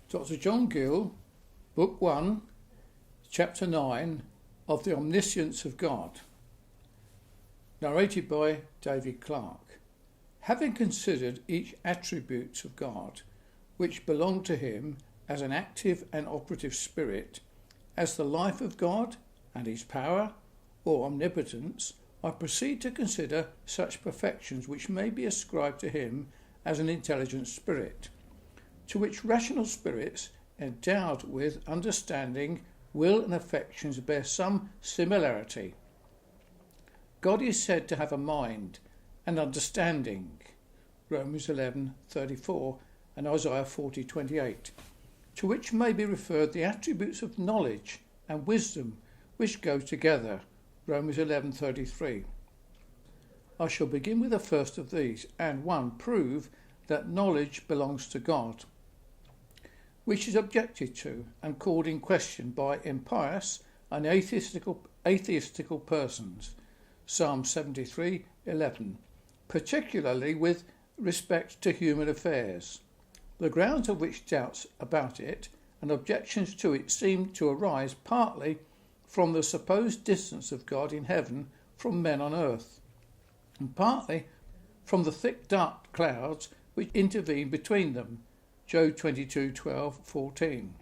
Dr. John Gill, Book 1, Chapter 9 of the Omniscience of God. Narrated by David Clark. Having considered each attribute of God, which belong to him as an active and operative spirit, as the life of God and his power or omnipotence, I proceed to consider such perfections which may be ascribed to him as an intelligent spirit, to which rational spirits endowed with understanding, will and affections bear some similarity. God is said to have a mind and understanding, Romans 11:34 and Isaiah 40:28, to which may be referred the attributes of knowledge and wisdom which go together, Romans 11:33. I shall begin with the first of these, and 1. Prove that knowledge belongs to God, which is objected to and called in question by impious and atheistical persons, Psalm 73:11, particularly with respect to human affairs, the grounds of which doubts about it and objections to it seem to arise partly from the supposed distance of God in heaven from men on earth, and partly from the thick dark clouds which intervene between them, Job 22:12-14,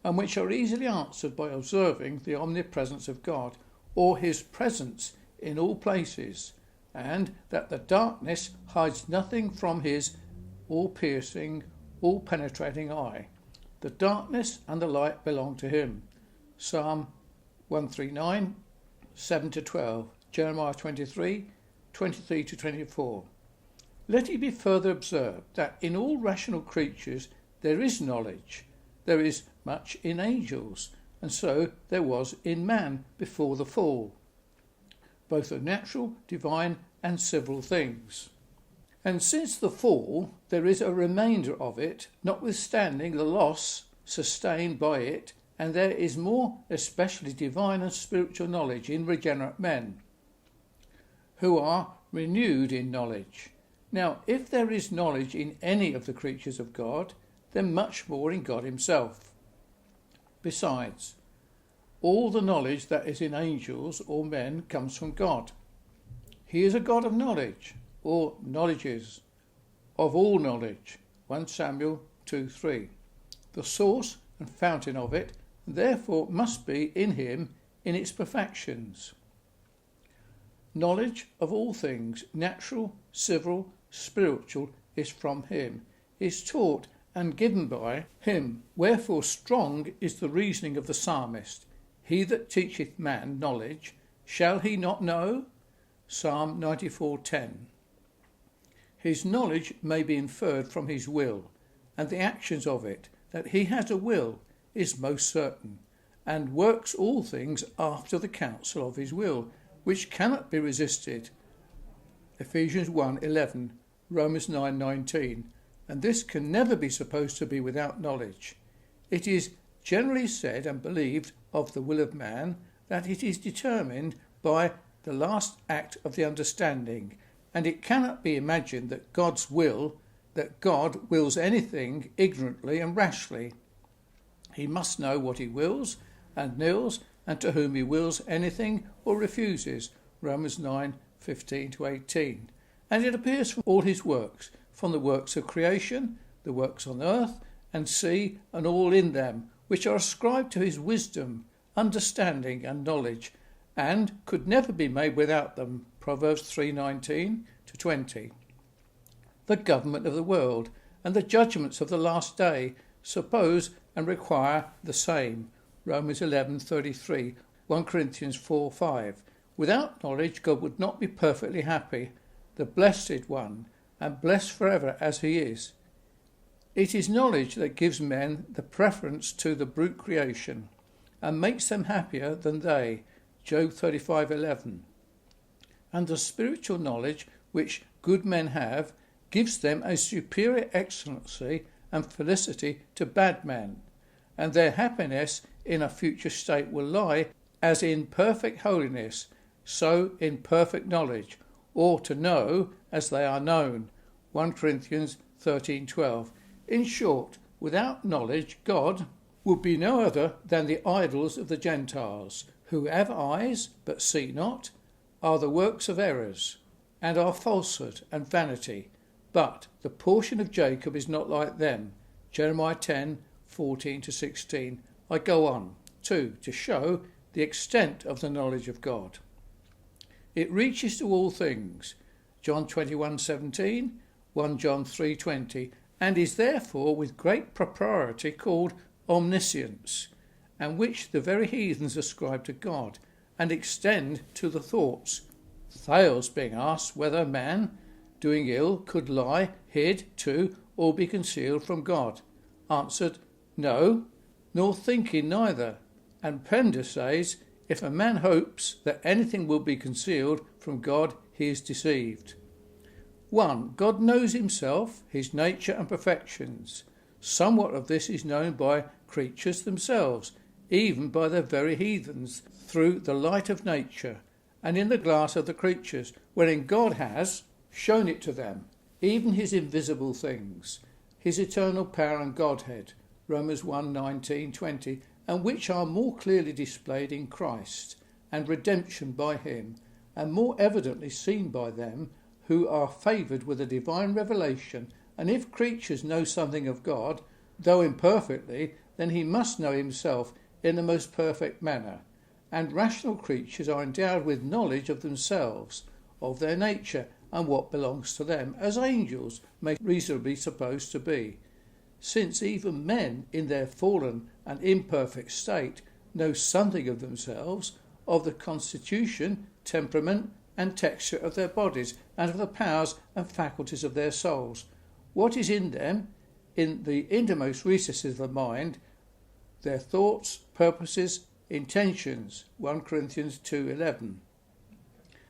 and which are easily answered by observing the omnipresence of God, or his presence in all places, and that the darkness hides nothing from his all-piercing, all-penetrating eye. The darkness and the light belong to him, Psalm 139, 7-12, Jeremiah 23, 23-24. Let it be further observed that in all rational creatures there is knowledge. There is much in angels, and so there was in man before the fall, both of natural, divine, and civil things. And since the fall, there is a remainder of it, notwithstanding the loss sustained by it, and there is more especially divine and spiritual knowledge in regenerate men, who are renewed in knowledge. Now, if there is knowledge in any of the creatures of God, then much more in God himself. Besides, all the knowledge that is in angels or men comes from God. He is a God of knowledge, or knowledges, of all knowledge, 1 Samuel 2:3. The source and fountain of it, therefore, must be in him in its perfections. Knowledge of all things, natural, civil, spiritual, is from him, is taught and given by him. Wherefore strong is the reasoning of the psalmist. He that teacheth man knowledge, shall he not know? Psalm 94:10. His knowledge may be inferred from his will, and the actions of it. That he has a will is most certain, and works all things after the counsel of his will, which cannot be resisted, Ephesians 1:11, Romans 9:19, and this can never be supposed to be without knowledge. It is generally said and believed of the will of man that it is determined by the last act of the understanding, and it cannot be imagined that God wills anything ignorantly and rashly. He must know what he wills and nils, and to whom he wills anything or refuses, Romans 9:15-18. And it appears from all his works, from the works of creation, the works on earth and sea, and all in them, which are ascribed to his wisdom, understanding, and knowledge, and could never be made without them, Proverbs 3:19-20. The government of the world and the judgments of the last day suppose and require the same, Romans 11:33, 1 Corinthians 4:5. Without knowledge God would not be perfectly happy, the blessed one, and blessed forever as he is. It is knowledge that gives men the preference to the brute creation, and makes them happier than they, Job 35:11. And the spiritual knowledge which good men have gives them a superior excellency and felicity to bad men, and their happiness in a future state will lie as in perfect holiness, so in perfect knowledge, or to know as they are known, 1 Corinthians 13:12. In short, Without knowledge, God would be no other than the idols of the Gentiles, who have eyes but see not, are the works of errors, and are falsehood and vanity. But the portion of Jacob is not like them. Jeremiah 10:14-16. I go on. 2. To show the extent of the knowledge of God. It reaches to all things. John 21:17, 1 John 3:20, and is therefore with great propriety called Omniscience, and which the very heathens ascribe to God, and extend to the thoughts. Thales being asked whether man, doing ill, could lie hid to or be concealed from God, answered, No, nor thinking neither. And Pender says, if a man hopes that anything will be concealed from God, he is deceived. 1. God knows himself, his nature and perfections. Somewhat of this is known by creatures themselves, even by the very heathens, through the light of nature, and in the glass of the creatures, wherein God has shown it to them, even his invisible things, his eternal power and Godhead, Romans 1:19-20, and which are more clearly displayed in Christ, and redemption by him, and more evidently seen by them who are favoured with a divine revelation. And if creatures know something of God, though imperfectly, then he must know himself in the most perfect manner. And rational creatures are endowed with knowledge of themselves, of their nature, and what belongs to them, as angels may reasonably supposed to be. Since even men, in their fallen and imperfect state, know something of themselves, of the constitution, temperament, and texture of their bodies, and of the powers and faculties of their souls, what is in them, in the innermost recesses of the mind, their thoughts, purposes, intentions, 1 Corinthians 2:11.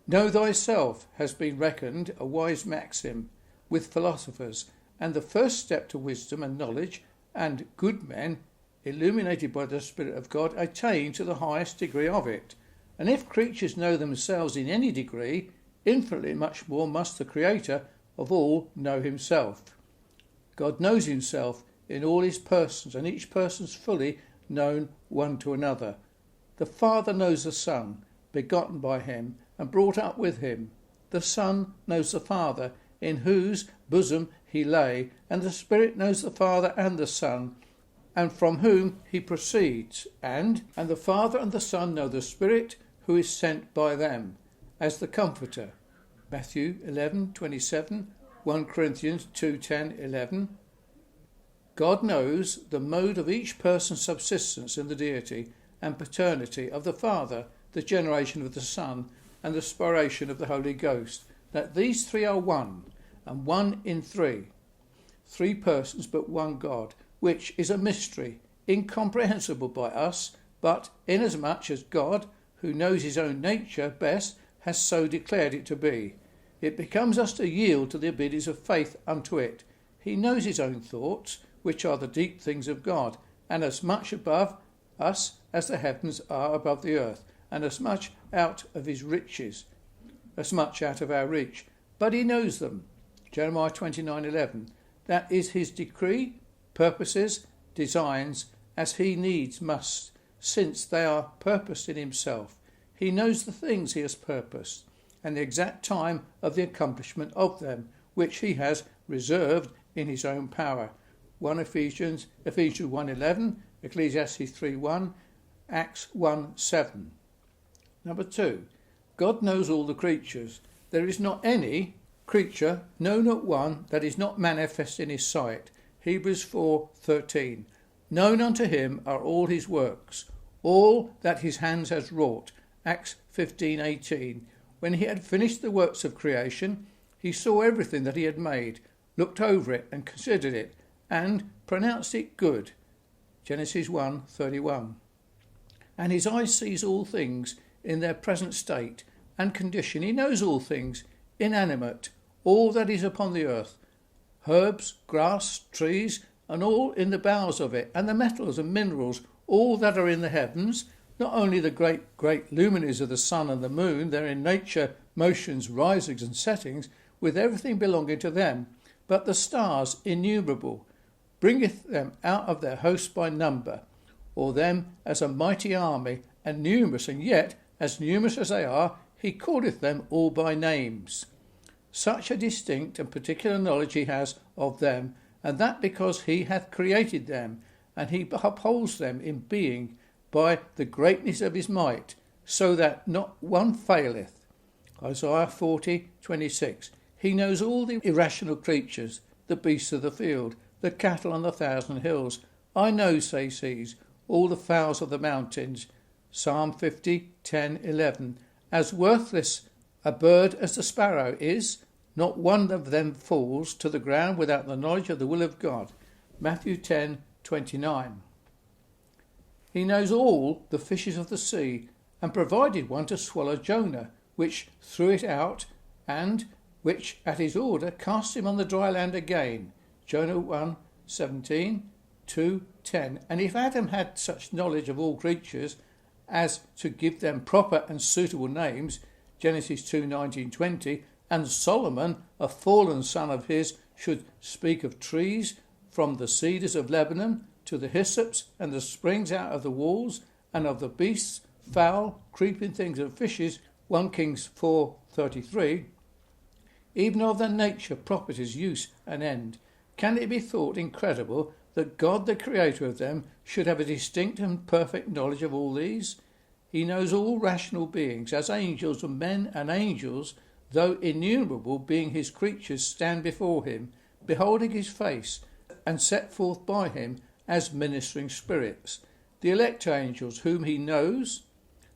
Know thyself has been reckoned a wise maxim with philosophers, and the first step to wisdom and knowledge, and good men, illuminated by the Spirit of God, attain to the highest degree of it. And if creatures know themselves in any degree, infinitely much more must the Creator of all know himself. God knows himself in all his persons, and each person's fully known one to another. The Father knows the Son, begotten by him, and brought up with him. The Son knows the Father, in whose bosom he lay, and the Spirit knows the Father and the Son, and from whom he proceeds. And the Father and the Son know the Spirit, who is sent by them, as the Comforter. Matthew 11:27, 1 Corinthians 2:10-11. God knows the mode of each person's subsistence in the deity and paternity of the Father, the generation of the Son, and the spiration of the Holy Ghost, that these three are one, and one in three. 3 persons but one God, which is a mystery, incomprehensible by us, but inasmuch as God, who knows his own nature best, has so declared it to be, it becomes us to yield to the obedience of faith unto it. He knows his own thoughts, which are the deep things of God, and as much above us as the heavens are above the earth, and as much out of his riches, as much out of our reach. But he knows them. Jeremiah 29:11. That is his decree, purposes, designs, as he needs must, since they are purposed in himself. He knows the things he has purposed, and the exact time of the accomplishment of them, which he has reserved in his own power. 1 Ephesians 1:11, Ecclesiastes 3:1, Acts 1:7. Number 2. God knows all the creatures. There is not any creature, no, not one, that is not manifest in his sight. Hebrews 4:13. Known unto him are all his works, all that his hands has wrought. Acts 15:18. When he had finished the works of creation, he saw everything that he had made, looked over it and considered it, and pronounced it good. Genesis 1:31. And his eye sees all things in their present state and condition. He knows all things, inanimate, all that is upon the earth, herbs, grass, trees, and all in the bowels of it, and the metals and minerals, all that are in the heavens, not only the great luminaries of the sun and the moon, their in nature, motions, risings and settings, with everything belonging to them, but the stars innumerable, bringeth them out of their host by number, or them as a mighty army, and numerous, and yet, as numerous as they are, he calleth them all by names. Such a distinct and particular knowledge he has of them, and that because he hath created them, and he upholds them in being by the greatness of his might, so that not one faileth. Isaiah 40:26. He knows all the irrational creatures, the beasts of the field, the cattle on the 1,000 hills. I know, says he, all the fowls of the mountains. Psalm 50:10-11. As worthless a bird as the sparrow is, not one of them falls to the ground without the knowledge of the will of God. Matthew 10:29. He knows all the fishes of the sea, and provided one to swallow Jonah, which threw it out, and which at his order cast him on the dry land again. Jonah 1:17, 2:10. And if Adam had such knowledge of all creatures as to give them proper and suitable names, Genesis 2:19-20, and Solomon, a fallen son of his, should speak of trees from the cedars of Lebanon to the hyssops and the springs out of the walls, and of the beasts, fowl, creeping things and fishes, 1 Kings 4:33, even of their nature, properties, use and end. Can it be thought incredible that God, the creator of them, should have a distinct and perfect knowledge of all these? He knows all rational beings, as angels and men and angels, though innumerable being his creatures, stand before him, beholding his face, and set forth by him as ministering spirits. The elect angels, whom he knows,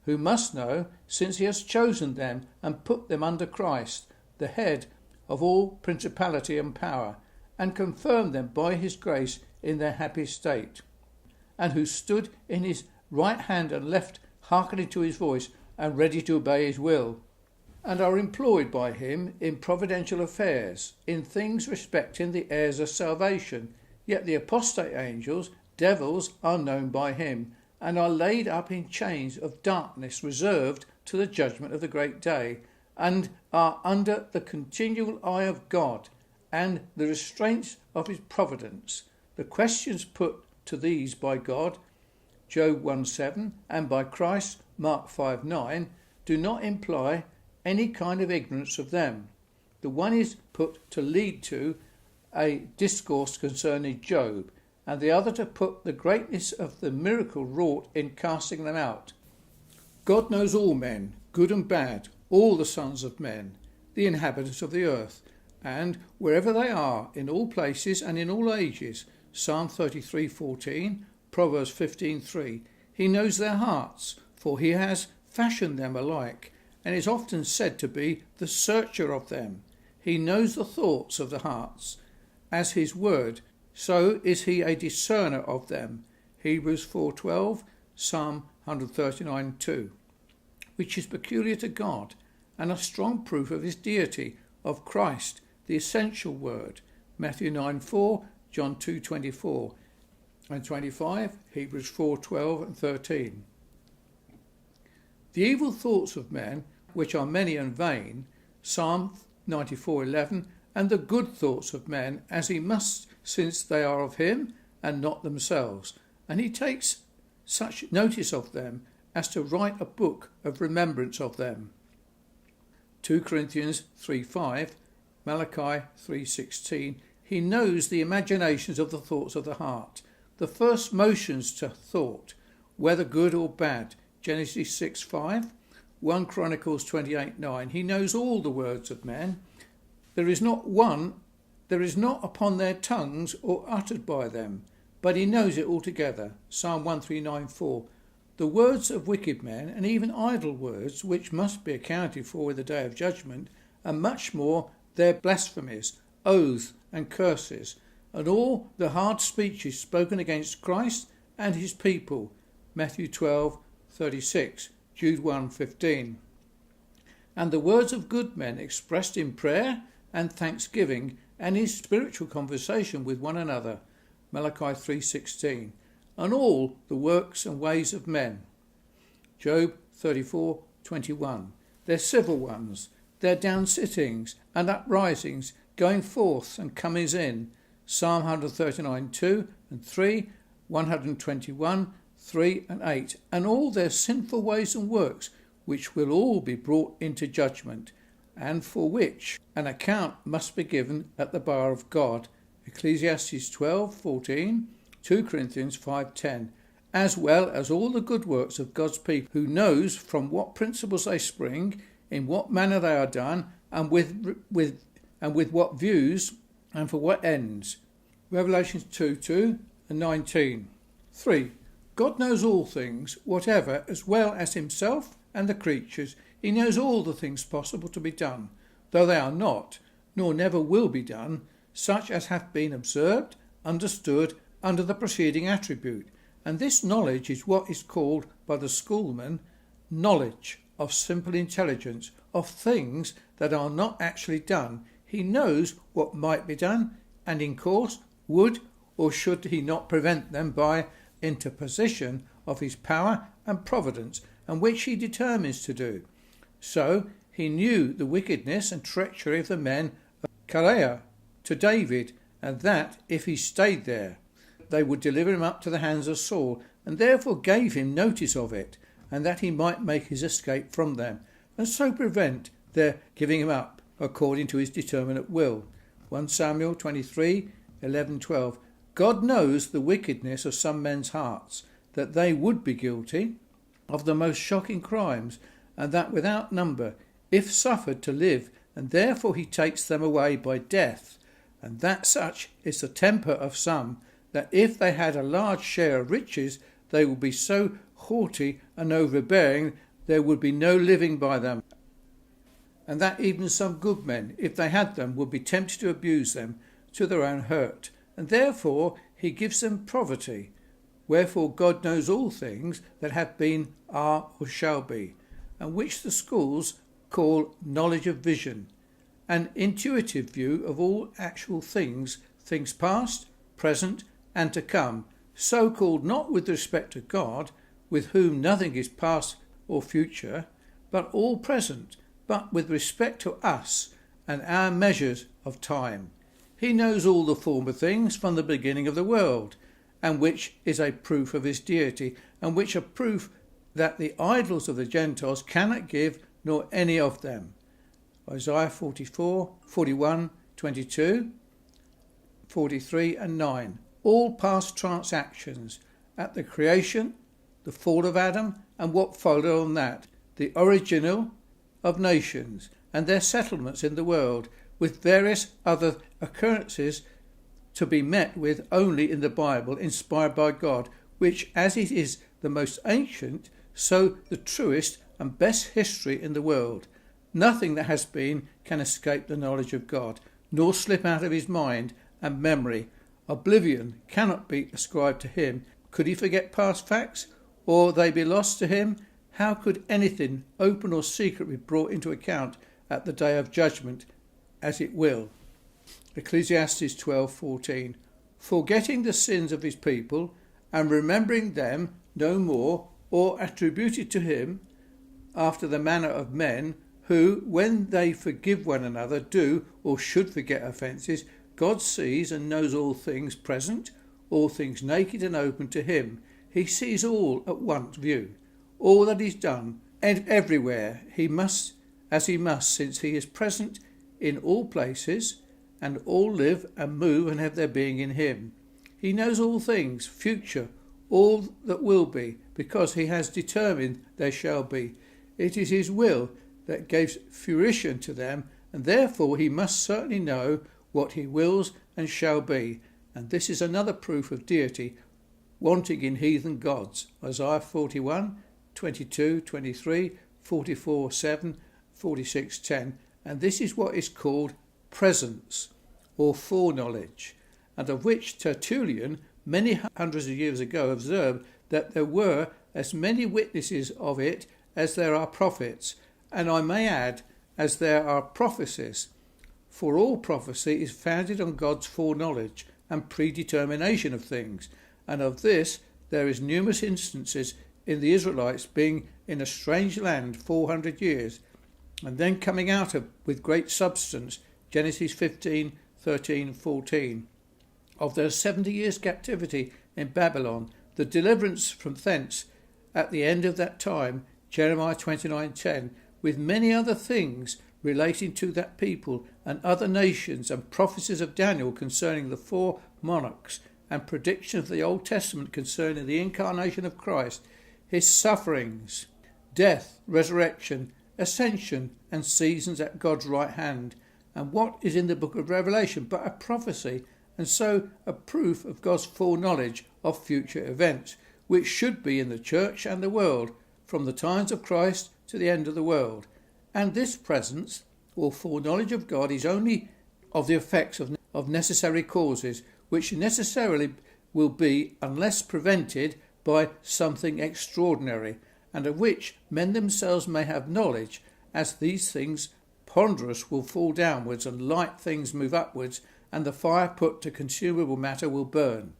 who must know, since he has chosen them and put them under Christ, the head of all principality and power, and confirmed them by his grace in their happy state, and who stood in his right hand and left, hearkening to his voice and ready to obey his will, and are employed by him in providential affairs, in things respecting the heirs of salvation. Yet the apostate angels, devils, are known by him, and are laid up in chains of darkness, reserved to the judgment of the great day, and are under the continual eye of God and the restraints of his providence. The questions put to these by God, Job 1:7, and by Christ, Mark 5:9, do not imply any kind of ignorance of them. The one is put to lead to a discourse concerning Job, and the other to put the greatness of the miracle wrought in casting them out. God knows all men, good and bad, all the sons of men, the inhabitants of the earth, and wherever they are, in all places and in all ages. Psalm 33:14, Proverbs 15:3. He knows their hearts, for he has fashioned them alike, and is often said to be the searcher of them. He knows the thoughts of the hearts. As his word, so is he a discerner of them. Hebrews 4:12, Psalm 139:2, which is peculiar to God, and a strong proof of his deity, of Christ, the essential word. Matthew 9:4, John 2:24 and 25, Hebrews 4:12 and 13. The evil thoughts of men, which are many and vain, Psalm 94:11, and the good thoughts of men, as he must, since they are of him and not themselves, and he takes such notice of them as to write a book of remembrance of them. 2 Corinthians 3:5, Malachi 3:16. He knows the imaginations of the thoughts of the heart, the first motions to thought, whether good or bad. Genesis 6:5, 1 Chronicles 28:9. He knows all the words of men. There is not upon their tongues or uttered by them, but he knows it altogether. Psalm 139:4. The words of wicked men, and even idle words, which must be accounted for in the day of judgment, and much more their blasphemies, oaths and curses, and all the hard speeches spoken against Christ and his people. Matthew 12:36, Jude 1:15. And the words of good men expressed in prayer and thanksgiving, and in spiritual conversation with one another. Malachi 3:16. And all the works and ways of men. Job 34:21. Their civil ones, their down sittings and uprisings, going forth and comings in. Psalm 139, 2 and 3, 121, 3 and 8, and all their sinful ways and works, which will all be brought into judgment, and for which an account must be given at the bar of God. Ecclesiastes 12:14, 2 Corinthians 5:10, as well as all the good works of God's people, who knows from what principles they spring, in what manner they are done, and with what views, and for what ends. Revelations 2:2 and 19. 3. God knows all things, whatever, as well as himself and the creatures. He knows all the things possible to be done, though they are not, nor never will be done, such as have been observed, understood, under the preceding attribute. And this knowledge is what is called by the schoolmen knowledge of simple intelligence, of things that are not actually done. He knows what might be done, and in course would or should he not prevent them by interposition of his power and providence, and which he determines to do. So he knew the wickedness and treachery of the men of Keilah to David, and that if he stayed there, they would deliver him up to the hands of Saul, and therefore gave him notice of it, and that he might make his escape from them, and so prevent their giving him up, according to his determinate will. 1 Samuel 23, 11, 12. God knows the wickedness of some men's hearts, that they would be guilty of the most shocking crimes, and that without number, if suffered to live, and therefore he takes them away by death, and that such is the temper of some, that if they had a large share of riches, they would be so haughty and overbearing there would be no living by them, and that even some good men, if they had them, would be tempted to abuse them to their own hurt, and therefore he gives them poverty. Wherefore God knows all things that have been, are, or shall be, and which the schools call knowledge of vision, an intuitive view of all actual things, things past, present, and to come, so called not with respect to God, with whom nothing is past or future, but all present, but with respect to us and our measures of time. He knows all the former things from the beginning of the world, and which is a proof of his deity, and which a proof that the idols of the Gentiles cannot give, nor any of them. Isaiah 44, 41, 22, 43 and 9. All past transactions, at the creation, the fall of Adam, and what followed on that, the original of nations, and their settlements in the world, with various other occurrences to be met with only in the Bible, inspired by God, which, as it is the most ancient, so the truest and best history in the world. Nothing that has been can escape the knowledge of God, nor slip out of his mind and memory. Oblivion cannot be ascribed to him. Could he forget past facts, or they be lost to him? How could anything, open or secret, be brought into account at the day of judgment, as it will? Ecclesiastes 12:14. Forgetting the sins of his people, and remembering them no more, or attributed to him, after the manner of men, who, when they forgive one another, do or should forget offences. God sees and knows all things present, all things naked and open to him. He sees all at one view, all that is done, and everywhere he must, since he is present in all places, and all live and move and have their being in him. He knows all things, future, all that will be, because he has determined there shall be. It is his will that gives fruition to them, and therefore he must certainly know what he wills and shall be. And this is another proof of deity wanting in heathen gods. Isaiah 41, 22, 23, 44, 7, 46, 10. And this is what is called presence, or foreknowledge, and of which Tertullian many hundreds of years ago observed that there were as many witnesses of it as there are prophets, and I may add, as there are prophecies. For all prophecy is founded on God's foreknowledge and predetermination of things, and of this there is numerous instances in the Israelites being in a strange land 400 years, and then coming out of with great substance, Genesis 15, 13, 14. of their 70 years captivity in Babylon, the deliverance from thence at the end of that time, Jeremiah 29:10, with many other things relating to that people and other nations, and prophecies of Daniel concerning the 4 monarchs, and prediction of the Old Testament concerning the incarnation of Christ, his sufferings, death, resurrection, ascension, and seasons at God's right hand, and what is in the book of Revelation but a prophecy, and so a proof of God's foreknowledge of future events, which should be in the church and the world, from the times of Christ to the end of the world. And this presence, or foreknowledge of God, is only of the effects of necessary causes, which necessarily will be unless prevented by something extraordinary, and of which men themselves may have knowledge, as these things ponderous will fall downwards, and light things move upwards, and the fire put to consumable matter will burn.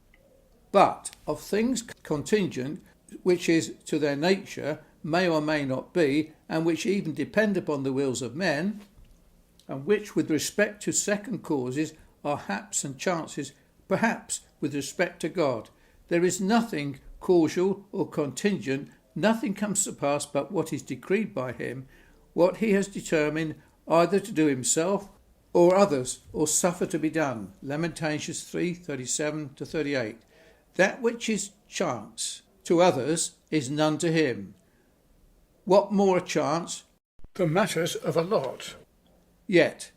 But of things contingent, which is to their nature, may or may not be, and which even depend upon the wills of men, and which with respect to second causes are haps and chances, perhaps with respect to God, there is nothing causal or contingent, nothing comes to pass but what is decreed by him, what he has determined either to do himself or others, or suffer to be done. Lamentations 3:37-38. That which is chance to others is none to him. What more a chance than matters of a lot? Yet,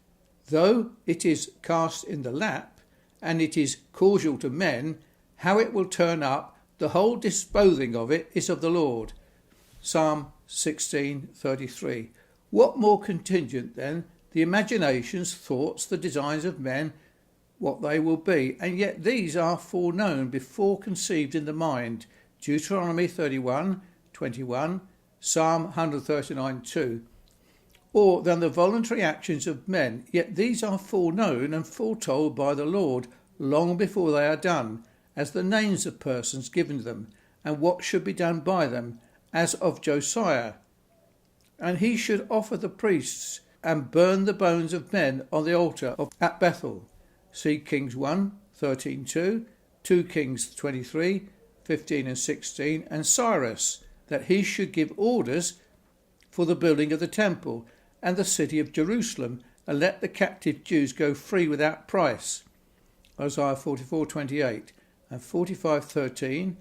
though it is cast in the lap, and it is causal to men, how it will turn up, the whole disposing of it is of the Lord. Psalm 16:33. What more contingent then, the imaginations, thoughts, the designs of men, what they will be, and yet these are foreknown before conceived in the mind. Deuteronomy 31:21, Psalm 139:2. Or than the voluntary actions of men, yet these are foreknown and foretold by the Lord long before they are done, as the names of persons given them, and what should be done by them, as of Josiah. And he should offer the priests and burn the bones of men on the altar at Bethel. See Kings 1:13-2, 2 Kings 23:15 and 16, and Cyrus, that he should give orders for the building of the temple and the city of Jerusalem, and let the captive Jews go free without price. Isaiah 44:28 and 45:13,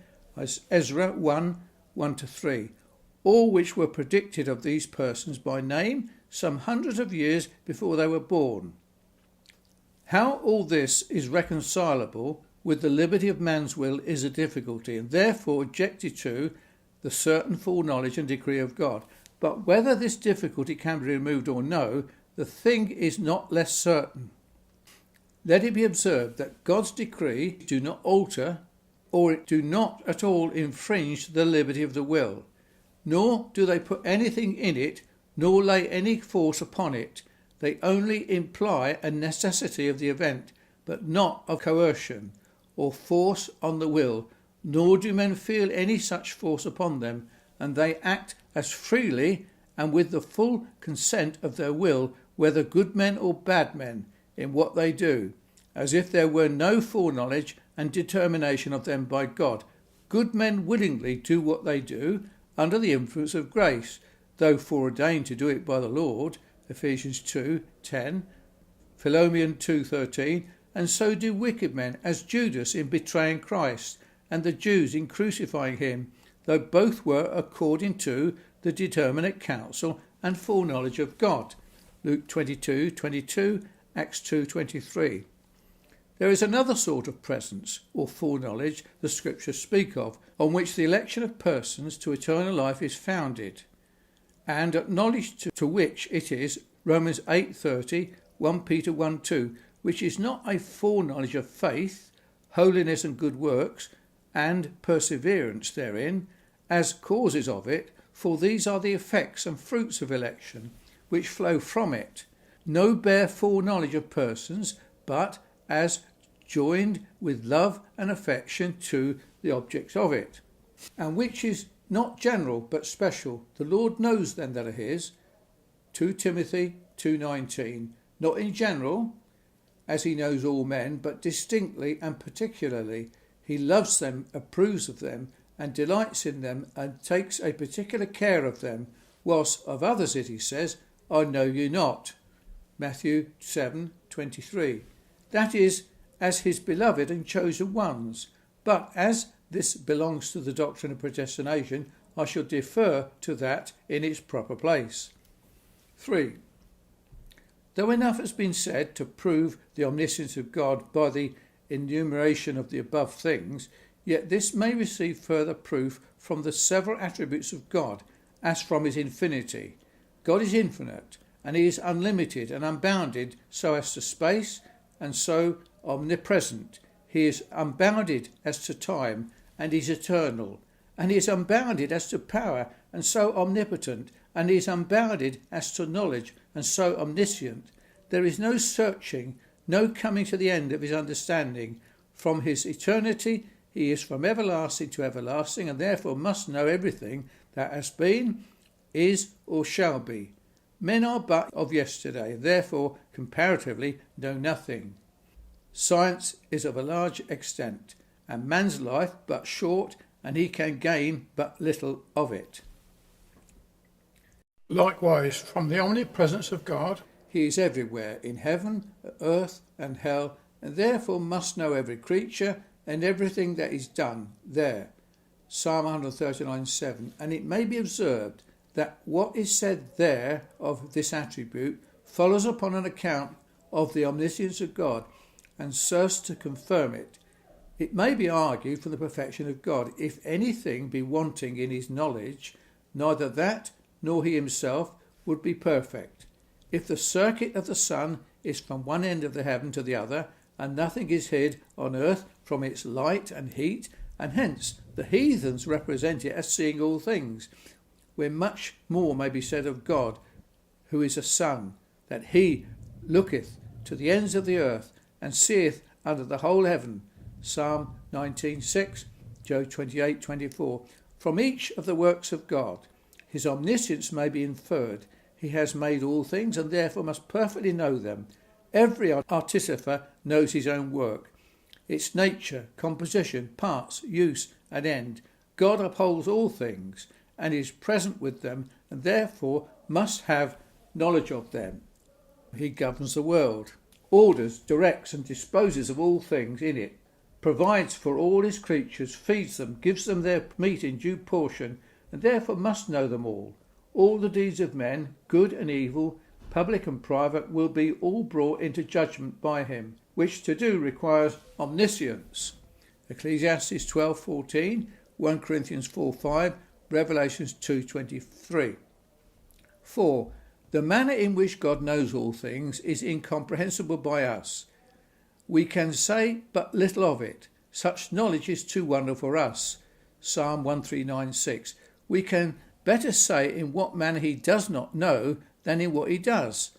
Ezra 1:1-3, all which were predicted of these persons by name some hundreds of years before they were born. How all this is reconcilable with the liberty of man's will is a difficulty, and therefore objected to the certain foreknowledge and decree of God. But whether this difficulty can be removed or no, the thing is not less certain. Let it be observed that God's decree do not alter, or it do not at all infringe the liberty of the will, nor do they put anything in it, nor lay any force upon it. They only imply a necessity of the event, but not of coercion or force on the will, nor do men feel any such force upon them, and they act as freely and with the full consent of their will, whether good men or bad men, in what they do, as if there were no foreknowledge and determination of them by God. Good men willingly do what they do, under the influence of grace, though foreordained to do it by the Lord, Ephesians 2:10, Philemon 2:13, and so do wicked men, as Judas in betraying Christ, and the Jews in crucifying him, though both were according to the determinate counsel and foreknowledge of God. Luke 22:22, Acts 2:23. There is another sort of presence, or foreknowledge, the Scriptures speak of, on which the election of persons to eternal life is founded, and acknowledged to which it is Romans 8:30, 1 Peter 1:2, which is not a foreknowledge of faith, holiness and good works, and perseverance therein, as causes of it, for these are the effects and fruits of election, which flow from it. No bare foreknowledge of persons, but as joined with love and affection to the objects of it, and which is not general but special. The Lord knows them that are his, 2 Timothy 2:19, not in general as he knows all men, but distinctly and particularly. He loves them, approves of them, and delights in them, and takes a particular care of them, whilst of others it he says, I know you not. Matthew 7:23. That is, as his beloved and chosen ones. But as this belongs to the doctrine of predestination, I shall defer to that in its proper place. 3. Though enough has been said to prove the omniscience of God by the enumeration of the above things, yet this may receive further proof from the several attributes of God, as from his infinity. God is infinite, and he is unlimited and unbounded so as to space, and so omnipresent. He is unbounded as to time, and is eternal. And he is unbounded as to power, and so omnipotent. And he is unbounded as to knowledge, and so omniscient. There is no searching, no coming to the end of his understanding. From his eternity he is from everlasting to everlasting, and therefore must know everything that has been, is, or shall be. Men are but of yesterday, therefore comparatively know nothing. Science is of a large extent, and man's life but short, and he can gain but little of it. Likewise, from the omnipresence of God, he is everywhere, in heaven, earth, and hell, and therefore must know every creature and everything that is done there. Psalm 139:7. And it may be observed that what is said there of this attribute follows upon an account of the omniscience of God, and serves to confirm it. It may be argued from the perfection of God, if anything be wanting in his knowledge, neither that nor he himself would be perfect. If the circuit of the sun is from one end of the heaven to the other, and nothing is hid on earth from its light and heat, and hence the heathens represent it as seeing all things, where much more may be said of God, who is a sun, that he looketh to the ends of the earth, and seeth under the whole heaven. Psalm 19:6, Job 28:24. From each of the works of God, his omniscience may be inferred. He has made all things, and therefore must perfectly know them. Every artificer knows his own work, its nature, composition, parts, use, and end. God upholds all things, and is present with them, and therefore must have knowledge of them. He governs the world, orders, directs, and disposes of all things in it, provides for all his creatures, feeds them, gives them their meat in due portion, and therefore must know them all. All the deeds of men, good and evil, public and private, will be all brought into judgment by him, which to do requires omniscience. Ecclesiastes 12:14, 1 Corinthians 4:5, Revelations 2:23. 4. The manner in which God knows all things is incomprehensible by us. We can say but little of it. Such knowledge is too wonderful for us. Psalm 139:6. We can better say in what manner he does not know than in what he does.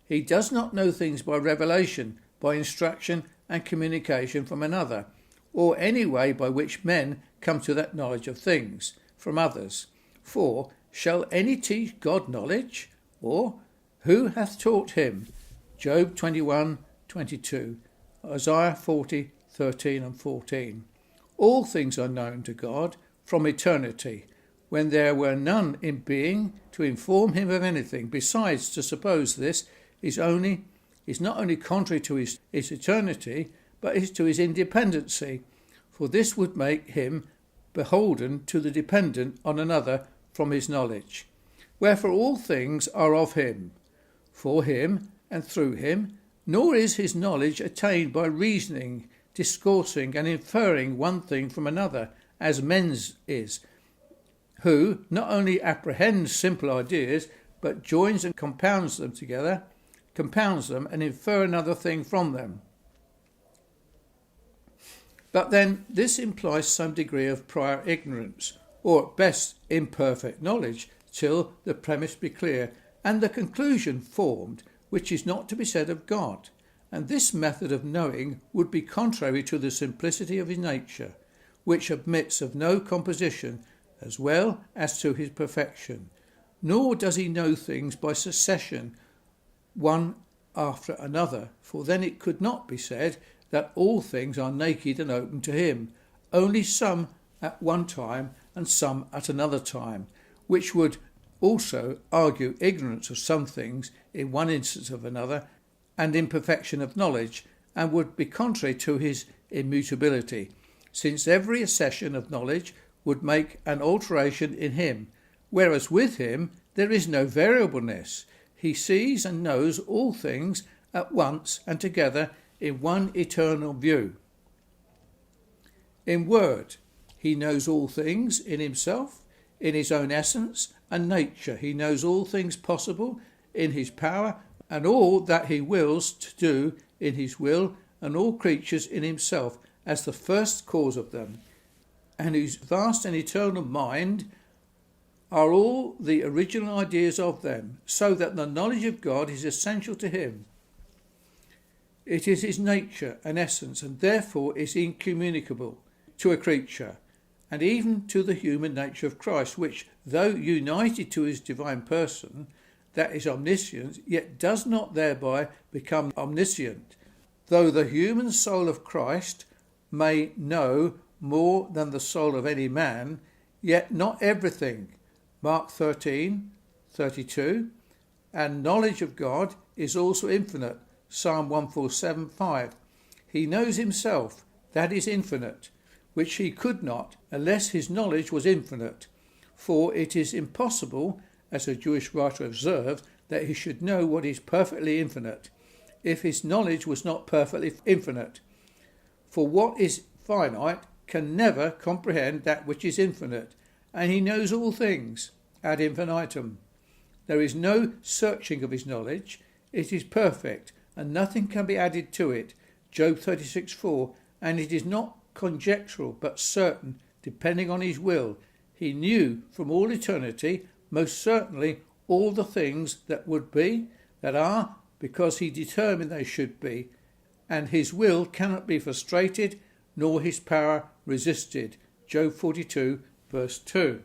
He does not know things by revelation, by instruction and communication from another, or any way by which men come to that knowledge of things from others. For shall any teach God knowledge? Or who hath taught him? Job 21:22, Isaiah 40:13 and 14. All things are known to God from eternity, when there were none in being to inform him of anything. Besides, to suppose this is not only contrary to his eternity, but is to his independency, for this would make him beholden to the dependent on another from his knowledge. Wherefore all things are of him, for him, and through him, nor is his knowledge attained by reasoning, discoursing, and inferring one thing from another, as men's is, who not only apprehends simple ideas, but joins and compounds them together, and infer another thing from them. But then this implies some degree of prior ignorance, or at best imperfect knowledge, till the premise be clear, and the conclusion formed, which is not to be said of God. And this method of knowing would be contrary to the simplicity of his nature, which admits of no composition, as well as to his perfection. Nor does he know things by succession, one after another, for then it could not be said that all things are naked and open to him, only some at one time and some at another time, which would also argue ignorance of some things in one instance of another, and imperfection of knowledge, and would be contrary to his immutability, since every accession of knowledge would make an alteration in him, whereas with him there is no variableness. He sees and knows all things at once and together in one eternal view. In word, he knows all things in himself, in his own essence and nature. He knows all things possible in his power, and all that he wills to do in his will, and all creatures in himself as the first cause of them, and whose vast and eternal mind are all the original ideas of them, so that the knowledge of God is essential to him. It is his nature and essence, and therefore is incommunicable to a creature, and even to the human nature of Christ, which, though united to his divine person, that is omniscient, yet does not thereby become omniscient. Though the human soul of Christ may know more than the soul of any man, yet not everything. Mark 13:32. And knowledge of God is also infinite. Psalm 147:5. He knows himself, that is infinite, which he could not unless his knowledge was infinite. For it is impossible, as a Jewish writer observed, that he should know what is perfectly infinite, if his knowledge was not perfectly infinite. For what is finite can never comprehend that which is infinite, and he knows all things ad infinitum. There is no searching of his knowledge. It is perfect, and nothing can be added to it. Job 36:4. And it is not conjectural, but certain, depending on his will. He knew from all eternity, most certainly, all the things that would be, that are, because he determined they should be, and his will cannot be frustrated, nor his power resisted. Job 42:2.